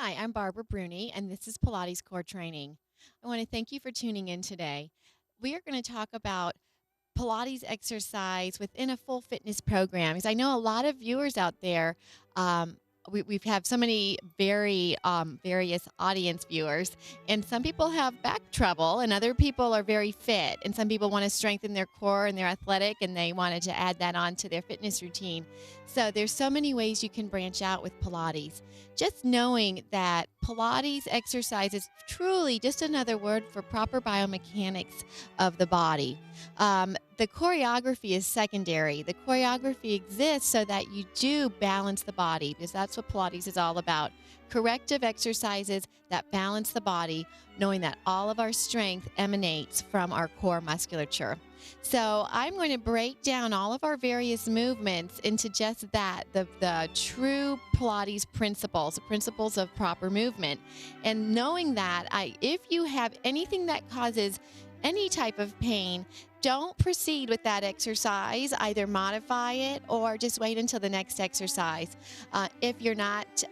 Hi, I'm Barbara Bruni, and this is Pilates Core Training. I want to thank you for tuning in today. We are going to talk about Pilates exercise within a full fitness program. Because I know a lot of viewers out there, um, we have so many various audience viewers, and some people have back trouble, and other people are very fit, and some people want to strengthen their core and they're athletic, and they wanted to add that on to their fitness routine. So there's so many ways you can branch out with Pilates. Just knowing that Pilates exercise is truly just another word for proper biomechanics of the body. The choreography is secondary. The choreography exists so that you do balance the body, because that's what Pilates is all about. Corrective exercises that balance the body, knowing that all of our strength emanates from our core musculature. So I'm going to break down all of our various movements into just that, the true Pilates principles, the principles of proper movement. And knowing that, if you have anything that causes any type of pain, don't proceed with that exercise. Either modify it or just wait until the next exercise. If you're not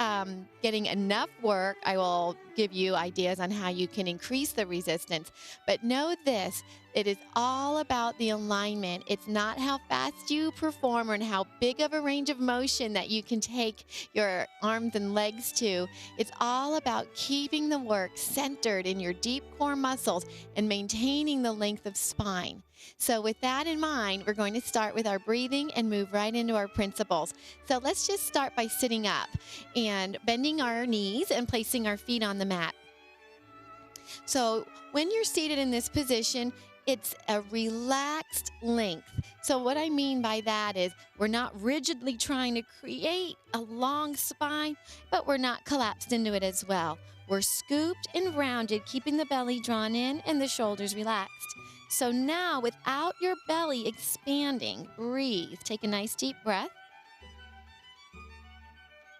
getting enough work, I will give you ideas on how you can increase the resistance. But know this, it is all about the alignment. It's not how fast you perform or how big of a range of motion that you can take your arms and legs to. It's all about keeping the work centered in your deep core muscles and maintaining the length of spine. So with that in mind, we're going to start with our breathing and move right into our principles. So let's just start by sitting up and bending our knees and placing our feet on the mat. So when you're seated in this position, it's a relaxed length. So what I mean by that is we're not rigidly trying to create a long spine, but we're not collapsed into it as well. We're scooped and rounded, keeping the belly drawn in and the shoulders relaxed. So now, without your belly expanding, breathe. Take a nice deep breath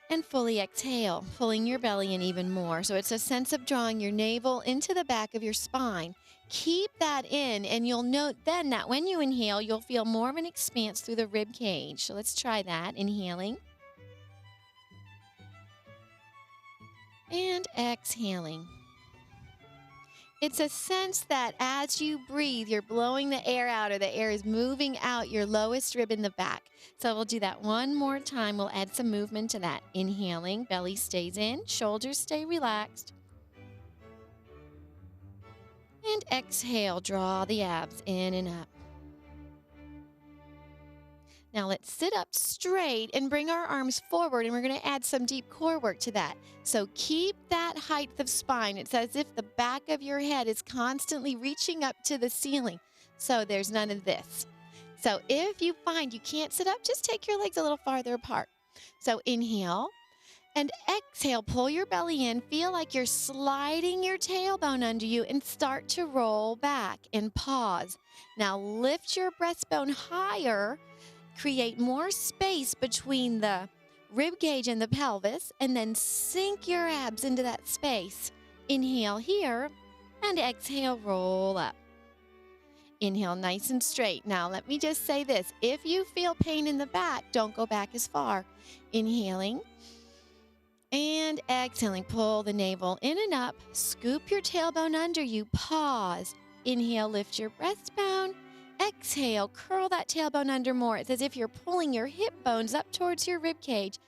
and fully exhale, pulling your belly in even more. So it's a sense of drawing your navel into the back of your spine. Keep that in, and you'll note then that when you inhale, you'll feel more of an expanse through the rib cage. So let's try that. Inhaling and exhaling. It's a sense that as you breathe, you're blowing the air out, or the air is moving out your lowest rib in the back. So we'll do that one more time. We'll add some movement to that. Inhaling, belly stays in, shoulders stay relaxed. And exhale, draw the abs in and up. Now let's sit up straight and bring our arms forward, and we're going to add some deep core work to that. So keep that height of spine. It's as if the back of your head is constantly reaching up to the ceiling. So there's none of this. So if you find you can't sit up, just take your legs a little farther apart. So inhale and exhale, pull your belly in. Feel like you're sliding your tailbone under you and start to roll back and pause. Now lift your breastbone higher. Create more space between the rib cage and the pelvis, and then sink your abs into that space. Inhale here, and exhale, roll up. Inhale nice and straight. Now, let me just say this. If you feel pain in the back, don't go back as far. Inhaling and exhaling. Pull the navel in and up. Scoop your tailbone under you. Pause. Inhale, lift your breastbone. Exhale, curl that tailbone under more. It's as if you're pulling your hip bones up towards your rib cage.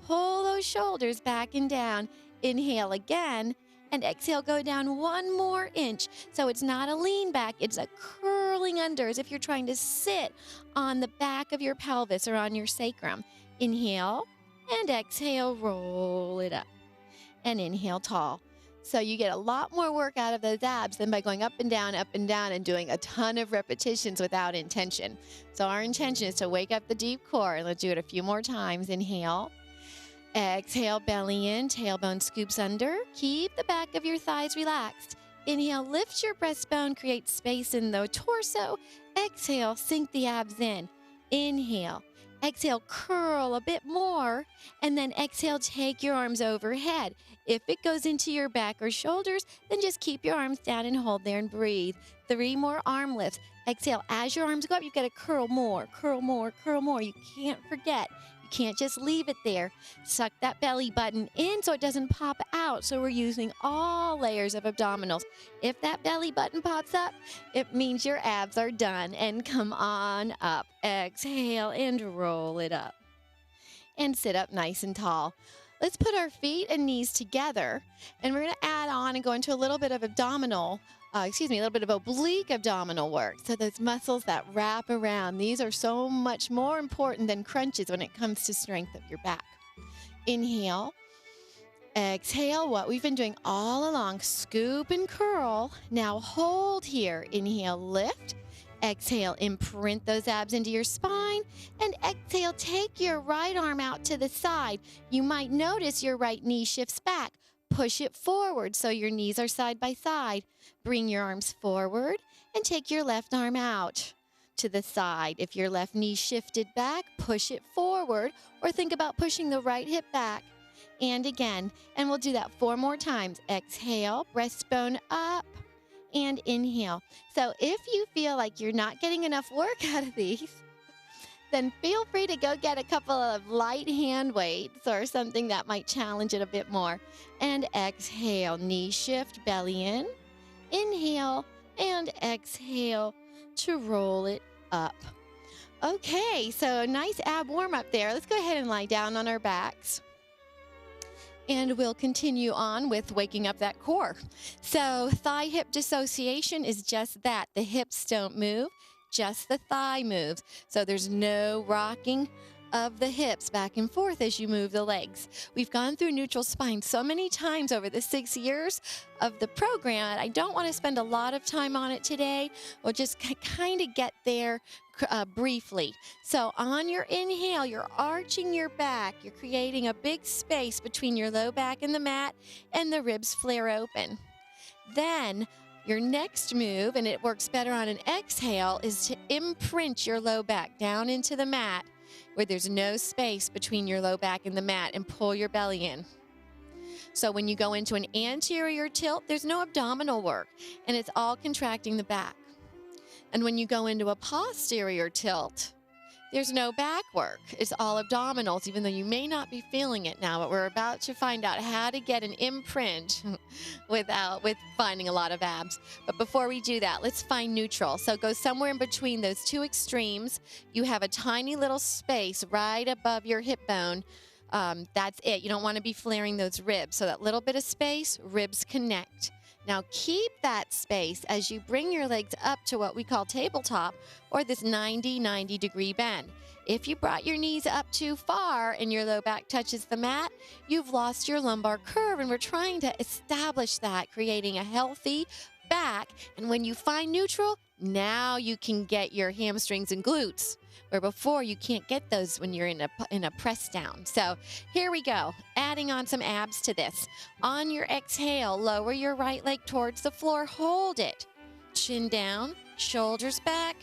Pull those shoulders back and down. Inhale again, and exhale, go down one more inch. So it's not a lean back, it's a curling under, as if you're trying to sit on the back of your pelvis or on your sacrum. Inhale, and exhale, roll it up. And inhale, tall. So you get a lot more work out of those abs than by going up and down, and doing a ton of repetitions without intention. So our intention is to wake up the deep core. Let's do it a few more times. Inhale. Exhale, belly in, tailbone scoops under. Keep the back of your thighs relaxed. Inhale, lift your breastbone, create space in the torso. Exhale, sink the abs in. Inhale. Exhale, curl a bit more, and then exhale, take your arms overhead. If it goes into your back or shoulders, then just keep your arms down and hold there and breathe. 3 more arm lifts. Exhale. As your arms go up, you've got to curl more, curl more, curl more. You can't forget. You can't just leave it there. Suck that belly button in so it doesn't pop out. So we're using all layers of abdominals. If that belly button pops up, it means your abs are done. And come on up. Exhale and roll it up. And sit up nice and tall. Let's put our feet and knees together, and we're going to add on and go into a little bit of a little bit of oblique abdominal work. So those muscles that wrap around, these are so much more important than crunches when it comes to strength of your back. Inhale, exhale, what we've been doing all along, scoop and curl. Now hold here. Inhale, lift. Exhale, imprint those abs into your spine, and exhale, take your right arm out to the side. You might notice your right knee shifts back. Push it forward so your knees are side by side. Bring your arms forward and take your left arm out to the side. If your left knee shifted back, push it forward, or think about pushing the right hip back. And again, and we'll do that 4 more times. Exhale, breastbone up. And inhale. So if you feel like you're not getting enough work out of these, then feel free to go get a couple of light hand weights or something that might challenge it a bit more. And exhale, knee shift, belly in. Inhale and exhale to roll it up. Okay, so a nice ab warm up there. Let's go ahead and lie down on our backs. And we'll continue on with waking up that core. So thigh-hip dissociation is just that. The hips don't move, just the thigh moves. So there's no rocking of the hips back and forth as you move the legs. We've gone through neutral spine so many times over the 6 years of the program. I don't want to spend a lot of time on it today. We'll just kind of get there briefly. So on your inhale, you're arching your back. You're creating a big space between your low back and the mat, and the ribs flare open. Then your next move, and it works better on an exhale, is to imprint your low back down into the mat where there's no space between your low back and the mat, and pull your belly in. So when you go into an anterior tilt, there's no abdominal work, and it's all contracting the back. And when you go into a posterior tilt, there's no back work. It's all abdominals, even though you may not be feeling it now, but we're about to find out how to get an imprint with finding a lot of abs. But before we do that, let's find neutral. So go somewhere in between those two extremes. You have a tiny little space right above your hip bone. That's it. You don't want to be flaring those ribs. So that little bit of space, ribs connect. Now keep that space as you bring your legs up to what we call tabletop, or this 90 degree bend. If you brought your knees up too far and your low back touches the mat, you've lost your lumbar curve, and we're trying to establish that, creating a healthy back. And when you find neutral, now you can get your hamstrings and glutes, where before you can't get those when you're in a press down. So here we go, adding on some abs to this. On your exhale, lower your right leg towards the floor, hold it. Chin down, shoulders back,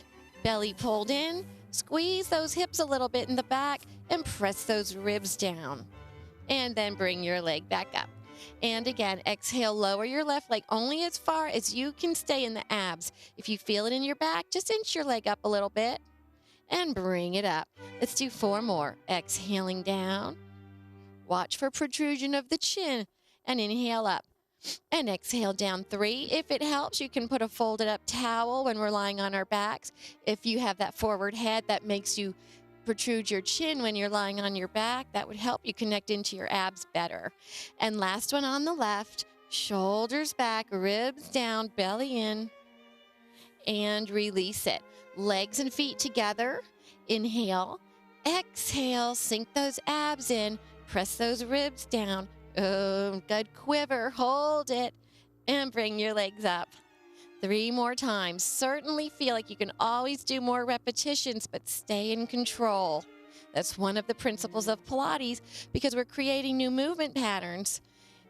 belly pulled in, squeeze those hips a little bit in the back, and press those ribs down. And then bring your leg back up. And again, exhale, lower your left leg only as far as you can stay in the abs. If you feel it in your back, just inch your leg up a little bit and bring it up. Let's do 4 more. Exhaling down. Watch for protrusion of the chin, and inhale up. And exhale down 3. If it helps, you can put a folded up towel when we're lying on our backs. If you have that forward head that makes you protrude your chin when you're lying on your back, that would help you connect into your abs better. And last one on the left, shoulders back, ribs down, belly in, and release it. Legs and feet together. Inhale, exhale, sink those abs in, press those ribs down. Oh, good quiver, hold it, and bring your legs up. 3 more times. Certainly feel like you can always do more repetitions, but stay in control. That's one of the principles of Pilates, because we're creating new movement patterns.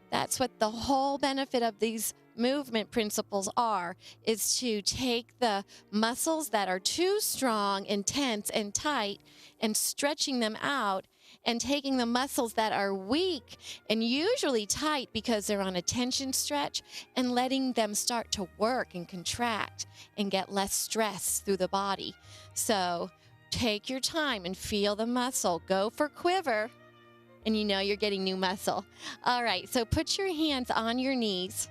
That's what the whole benefit of these movement principles are, is to take the muscles that are too strong and tense and tight and stretching them out and taking the muscles that are weak and usually tight because they're on a tension stretch and letting them start to work and contract and get less stress through the body. So take your time and feel the muscle. Go for quiver, and you know you're getting new muscle. All right, so put your hands on your knees,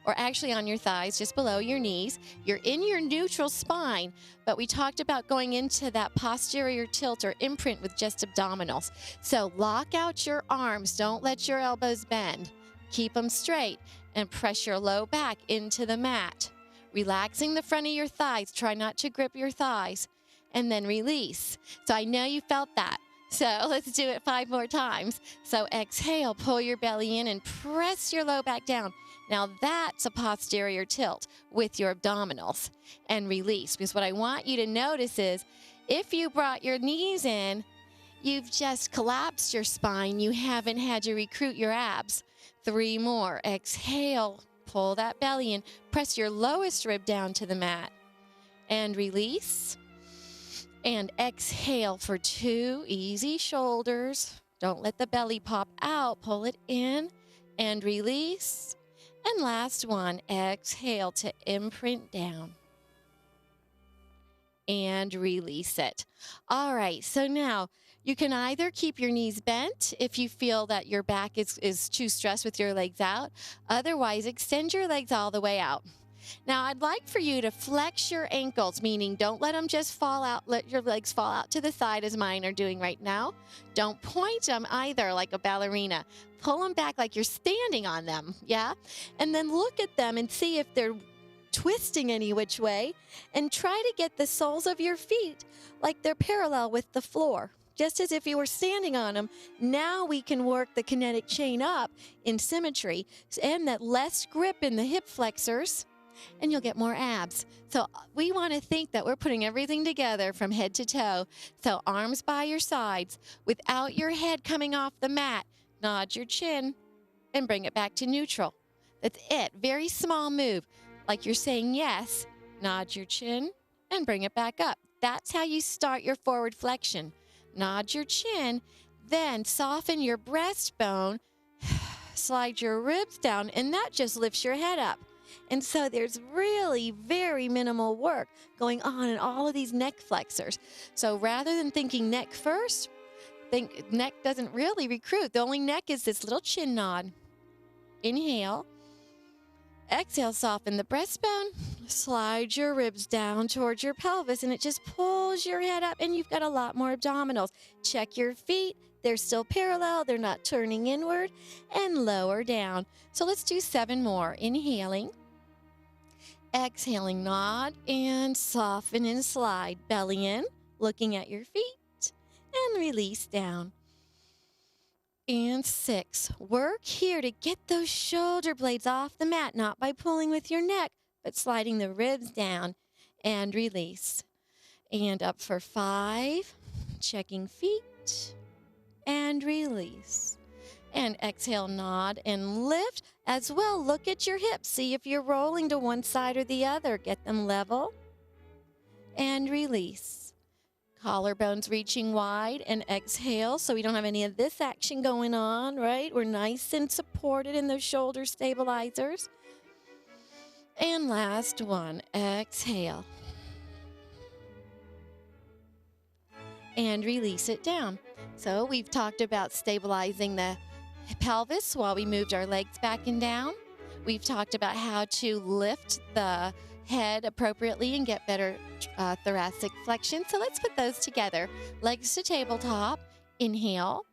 or actually on your thighs, just below your knees. You're in your neutral spine, but we talked about going into that posterior tilt or imprint with just abdominals. So lock out your arms. Don't let your elbows bend. Keep them straight and press your low back into the mat. Relaxing the front of your thighs. Try not to grip your thighs. And then release. So I know you felt that. So let's do it 5 more times. So exhale, pull your belly in and press your low back down. Now that's a posterior tilt with your abdominals, and release. Because what I want you to notice is if you brought your knees in, you've just collapsed your spine. You haven't had to recruit your abs. 3 more. Exhale, pull that belly in, press your lowest rib down to the mat, and release. And exhale for 2 easy shoulders. Don't let the belly pop out. Pull it in and release. And last one, exhale to imprint down and release it. All right, so now you can either keep your knees bent if you feel that your back is too stressed with your legs out. Otherwise, extend your legs all the way out. Now, I'd like for you to flex your ankles, meaning don't let them just fall out, let your legs fall out to the side as mine are doing right now. Don't point them either like a ballerina. Pull them back like you're standing on them, yeah? And then look at them and see if they're twisting any which way, and try to get the soles of your feet like they're parallel with the floor, just as if you were standing on them. Now we can work the kinetic chain up in symmetry and that less grip in the hip flexors, and you'll get more abs. So we want to think that we're putting everything together from head to toe. So arms by your sides without your head coming off the mat. Nod your chin and bring it back to neutral. That's it. Very small move. Like you're saying yes. Nod your chin and bring it back up. That's how you start your forward flexion. Nod your chin, then soften your breastbone, slide your ribs down, and that just lifts your head up. And so there's really very minimal work going on in all of these neck flexors. So rather than thinking neck first, think neck doesn't really recruit. The only neck is this little chin nod. Inhale. Exhale, soften the breastbone. Slide your ribs down towards your pelvis, and it just pulls your head up, and you've got a lot more abdominals. Check your feet. They're still parallel. They're not turning inward, and lower down. So let's do 7 more. Inhaling. Exhaling, nod and soften and slide. Belly in, looking at your feet, and release down. And 6. Work here to get those shoulder blades off the mat, not by pulling with your neck, but sliding the ribs down and release. And up for 5. Checking feet and release. And exhale, nod and lift. As well, look at your hips. See if you're rolling to one side or the other. Get them level and release. Collarbones reaching wide and exhale so we don't have any of this action going on, right? We're nice and supported in those shoulder stabilizers. And last one, exhale. And release it down. So we've talked about stabilizing the pelvis while we moved our legs back and down. We've talked about how to lift the head appropriately and get better thoracic flexion. So let's put those together. Legs to tabletop. Inhale.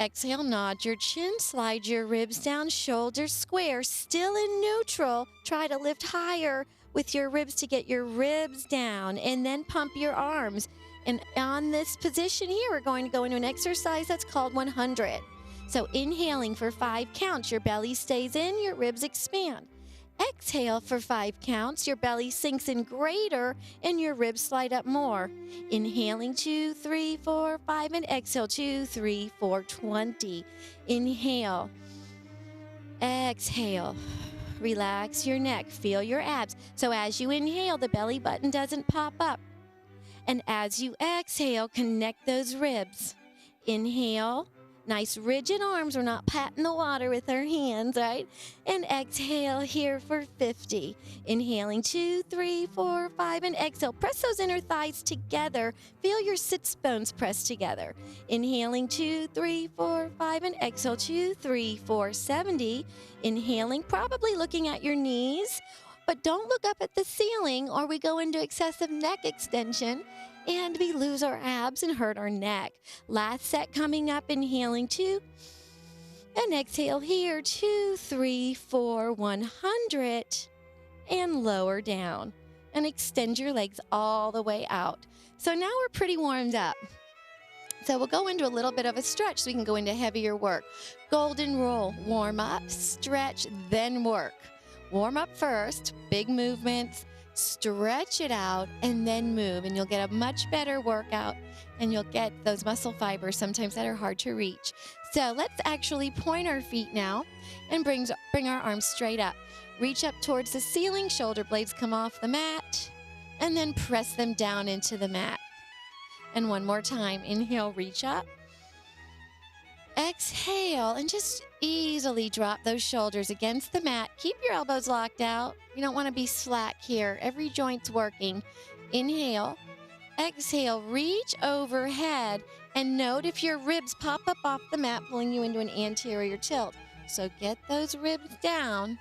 Exhale, nod your chin, slide your ribs down, shoulders square, still in neutral. Try to lift higher with your ribs to get your ribs down, and then pump your arms. And on this position here, we're going to go into an exercise that's called 100. So inhaling for 5 counts, your belly stays in, your ribs expand. Exhale for 5 counts, your belly sinks in greater and your ribs slide up more. Inhaling 2, 3, 4, 5, and exhale 2, 3, 4, 20. Inhale. Exhale. Relax your neck, feel your abs. So as you inhale, the belly button doesn't pop up. And as you exhale, connect those ribs. Inhale. Nice rigid arms. We're not patting the water with our hands, right? And exhale here for 50. Inhaling 2, 3, 4, 5, and exhale. Press those inner thighs together. Feel your sits bones press together. Inhaling 2, 3, 4, 5, and exhale 2, 3, 4, 70. Inhaling, probably looking at your knees, but don't look up at the ceiling or we go into excessive neck extension and we lose our abs and hurt our neck. Last set coming up, inhaling 2, and exhale here, 2, 3, 4, 100, and lower down. And extend your legs all the way out. So now we're pretty warmed up. So we'll go into a little bit of a stretch so we can go into heavier work. Golden rule, warm up, stretch, then work. Warm up first, big movements, stretch it out, and then move. And you'll get a much better workout, and you'll get those muscle fibers sometimes that are hard to reach. So let's actually point our feet now and bring our arms straight up. Reach up towards the ceiling, shoulder blades come off the mat, and then press them down into the mat. And one more time, inhale, reach up. Exhale, and just easily drop those shoulders against the mat. Keep your elbows locked out. You don't want to be slack here. Every joint's working. Inhale. Exhale, reach overhead. And note if your ribs pop up off the mat, pulling you into an anterior tilt. So get those ribs down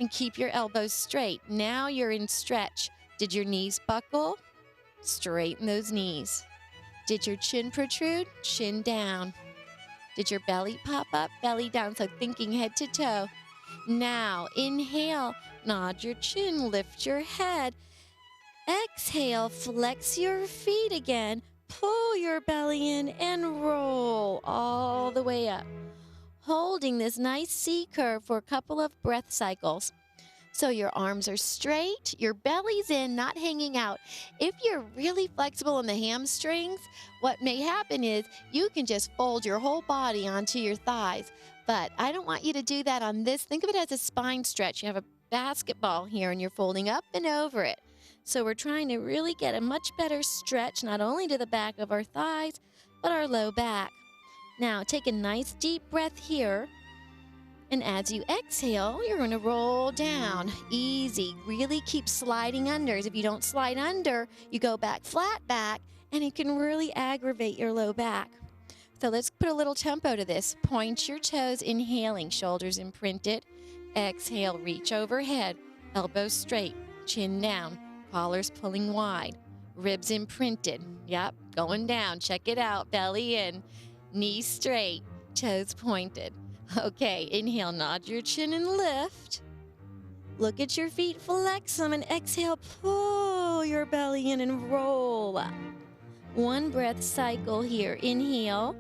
and keep your elbows straight. Now you're in stretch. Did your knees buckle? Straighten those knees. Did your chin protrude? Chin down. Did your belly pop up? Belly down. So thinking head to toe. Now, inhale. Nod your chin. Lift your head. Exhale. Flex your feet again. Pull your belly in and roll all the way up. Holding this nice C curve for a couple of breath cycles. So your arms are straight, your belly's in, not hanging out. If you're really flexible in the hamstrings, what may happen is you can just fold your whole body onto your thighs. But I don't want you to do that on this. Think of it as a spine stretch. You have a basketball here and you're folding up and over it. So we're trying to really get a much better stretch, not only to the back of our thighs, but our low back. Now take a nice deep breath here. And as you exhale, you're going to roll down. Easy. Really keep sliding under. If you don't slide under, you go back flat back, and it can really aggravate your low back. So let's put a little tempo to this. Point your toes, inhaling, shoulders imprinted. Exhale, reach overhead, elbows straight, chin down, collars pulling wide, ribs imprinted. Yep, going down. Check it out. Belly in, knees straight, toes pointed. Okay, inhale, nod your chin and lift. Look at your feet, flex them, and exhale, pull your belly in and roll up. One breath cycle here. Inhale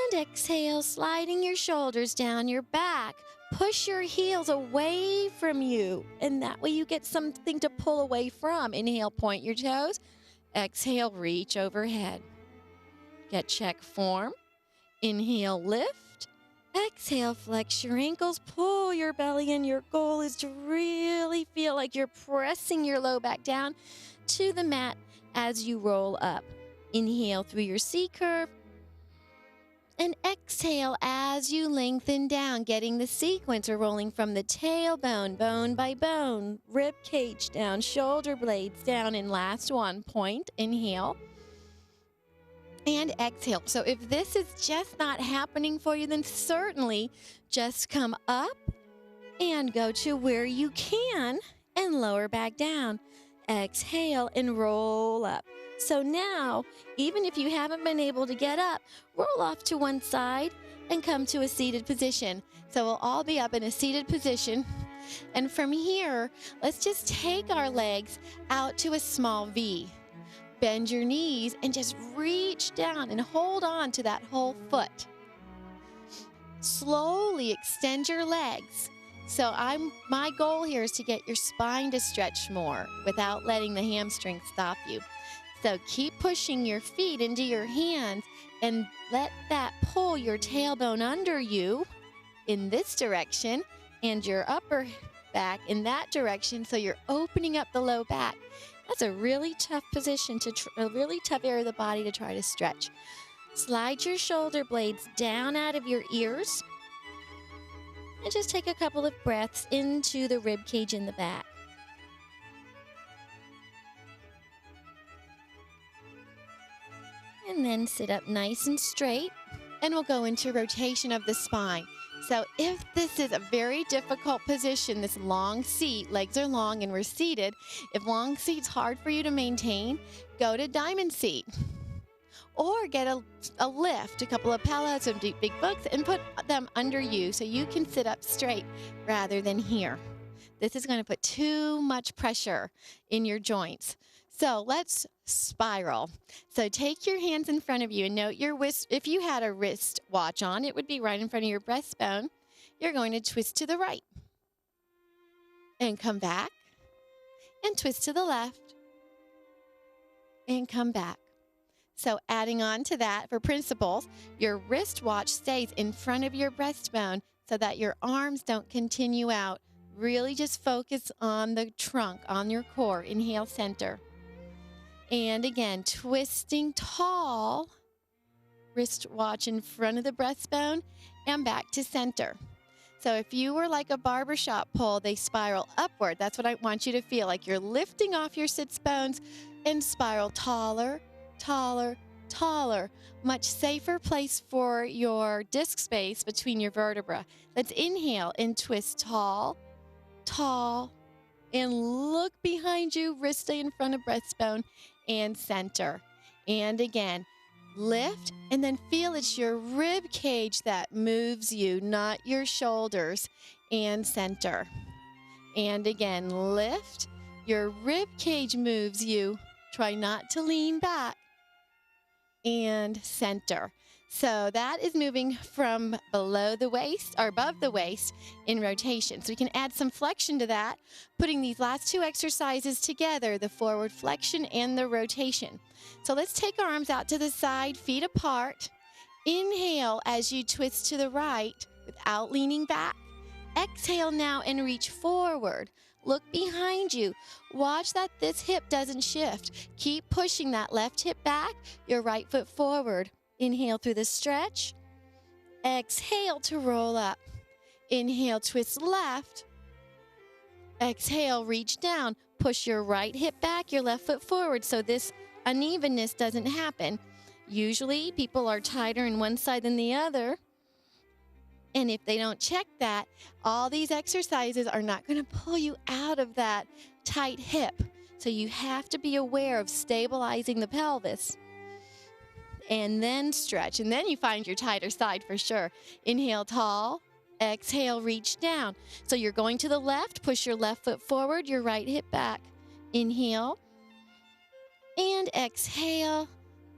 and exhale, sliding your shoulders down your back. Push your heels away from you, and that way you get something to pull away from. Inhale, point your toes. Exhale, reach overhead. Get check form. Inhale, lift. Exhale, flex your ankles, pull your belly in. Your goal is to really feel like you're pressing your low back down to the mat as you roll up. Inhale through your C curve. And exhale as you lengthen down, getting the sequence. We're rolling from the tailbone, bone by bone, rib cage down, shoulder blades down, and last one, point, inhale. And exhale. So if this is just not happening for you, then certainly just come up and go to where you can and lower back down. Exhale and roll up. So now, even if you haven't been able to get up, roll off to one side and come to a seated position. So we'll all be up in a seated position. And from here, let's just take our legs out to a small V. Bend your knees and just reach down and hold on to that whole foot. Slowly extend your legs. So my goal here is to get your spine to stretch more without letting the hamstring stop you. So keep pushing your feet into your hands and let that pull your tailbone under you in this direction and your upper back in that direction. So you're opening up the low back. That's a really tough position, a really tough area of the body to try to stretch. Slide your shoulder blades down out of your ears and just take a couple of breaths into the rib cage in the back. And then sit up nice and straight. And we'll go into rotation of the spine. So if this is a very difficult position, this long seat, legs are long and we're seated, if long seat's hard for you to maintain, go to diamond seat. Or get a lift, a couple of pillows, some deep big books, and put them under you so you can sit up straight rather than here. This is going to put too much pressure in your joints. So let's spiral. So take your hands in front of you and note your wrist. If you had a wrist watch on, it would be right in front of your breastbone. You're going to twist to the right and come back and twist to the left and come back. So adding on to that for principles, your wristwatch stays in front of your breastbone so that your arms don't continue out. Really just focus on the trunk, on your core. Inhale, center. And again, twisting tall, wristwatch in front of the breastbone and back to center. So if you were like a barbershop pole, they spiral upward. That's what I want you to feel, like you're lifting off your sits bones and spiral taller, taller, taller. Much safer place for your disc space between your vertebrae. Let's inhale and twist tall, tall, and look behind you, wrist stay in front of breastbone and center. And again, lift and then feel it's your rib cage that moves you, not your shoulders, and center. And again, lift, your rib cage moves you. Try not to lean back. And center. So that is moving from below the waist or above the waist in rotation. So we can add some flexion to that, putting these last two exercises together, the forward flexion and the rotation. So let's take our arms out to the side, feet apart. Inhale as you twist to the right without leaning back. Exhale now and reach forward. Look behind you. Watch that this hip doesn't shift. Keep pushing that left hip back, your right foot forward. Inhale through the stretch. Exhale to roll up. Inhale, twist left. Exhale, reach down. Push your right hip back, your left foot forward so this unevenness doesn't happen. Usually people are tighter in one side than the other. And if they don't check that, all these exercises are not going to pull you out of that tight hip. So you have to be aware of stabilizing the pelvis. And then stretch. And then you find your tighter side for sure. Inhale, tall. Exhale, reach down. So you're going to the left. Push your left foot forward, your right hip back. Inhale. And exhale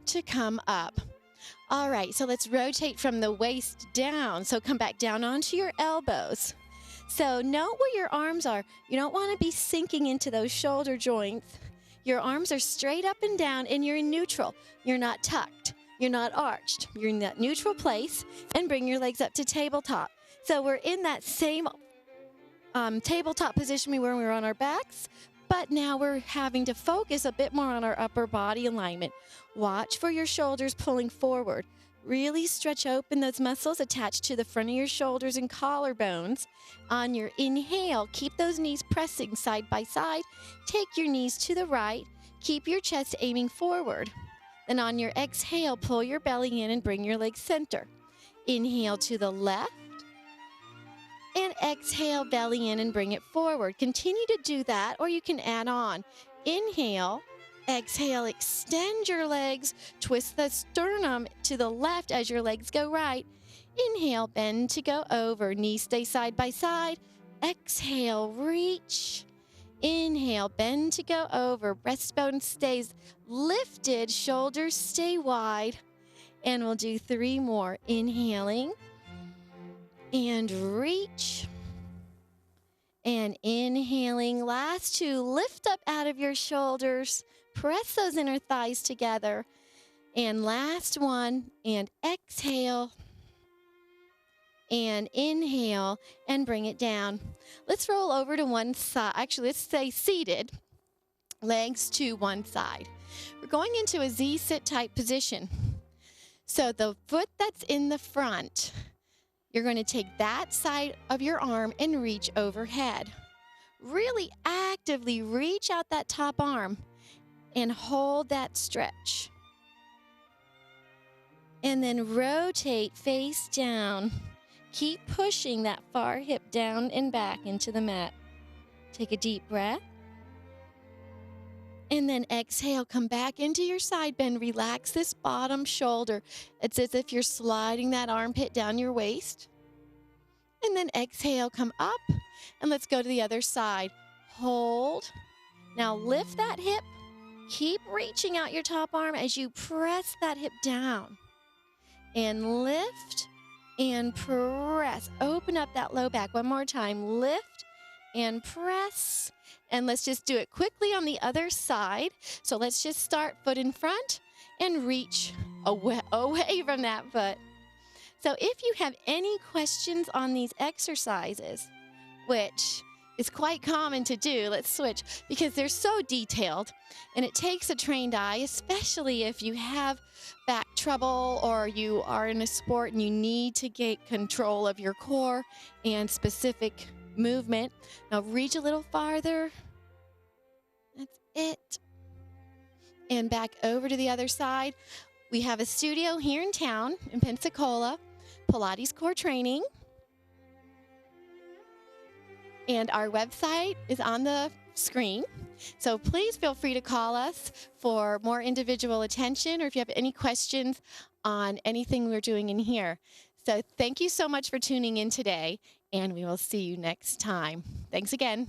to come up. All right, so let's rotate from the waist down. So come back down onto your elbows. So note where your arms are. You don't want to be sinking into those shoulder joints. Your arms are straight up and down and you're in neutral. You're not tucked. You're not arched. You're in that neutral place and bring your legs up to tabletop. So we're in that same tabletop position we were when we were on our backs, but now we're having to focus a bit more on our upper body alignment. Watch for your shoulders pulling forward. Really stretch open those muscles attached to the front of your shoulders and collarbones. On your inhale, keep those knees pressing side by side. Take your knees to the right. Keep your chest aiming forward. Then on your exhale, pull your belly in and bring your legs center. Inhale to the left. And exhale, belly in and bring it forward. Continue to do that, or you can add on. Inhale. Exhale, extend your legs, twist the sternum to the left as your legs go right. Inhale, bend to go over, knees stay side by side. Exhale, reach. Inhale, bend to go over, breastbone stays lifted, shoulders stay wide. And we'll do 3 more. Inhaling and reach. And inhaling, last 2, lift up out of your shoulders. Press those inner thighs together. And last 1, and exhale. And inhale, and bring it down. Let's roll over to one side. Actually, let's stay seated. Legs to one side. We're going into a Z-sit type position. So the foot that's in the front, you're going to take that side of your arm and reach overhead. Really actively reach out that top arm and hold that stretch. And then rotate face down. Keep pushing that far hip down and back into the mat. Take a deep breath. And then exhale, come back into your side bend. Relax this bottom shoulder. It's as if you're sliding that armpit down your waist. And then exhale, come up. And let's go to the other side. Hold. Now lift that hip. Keep reaching out your top arm as you press that hip down. And lift and press. Open up that low back. One more time. Lift and press. And let's just do it quickly on the other side. So let's just start foot in front and reach away from that foot. So if you have any questions on these exercises, which is quite common to do, let's switch, because they're so detailed and it takes a trained eye, especially if you have back trouble or you are in a sport and you need to get control of your core and specific movement. Now reach a little farther. That's it. And back over to the other side. We have a studio here in town in Pensacola, Pilates Core Training. And our website is on the screen. So please feel free to call us for more individual attention or if you have any questions on anything we're doing in here. So thank you so much for tuning in today, and we will see you next time. Thanks again.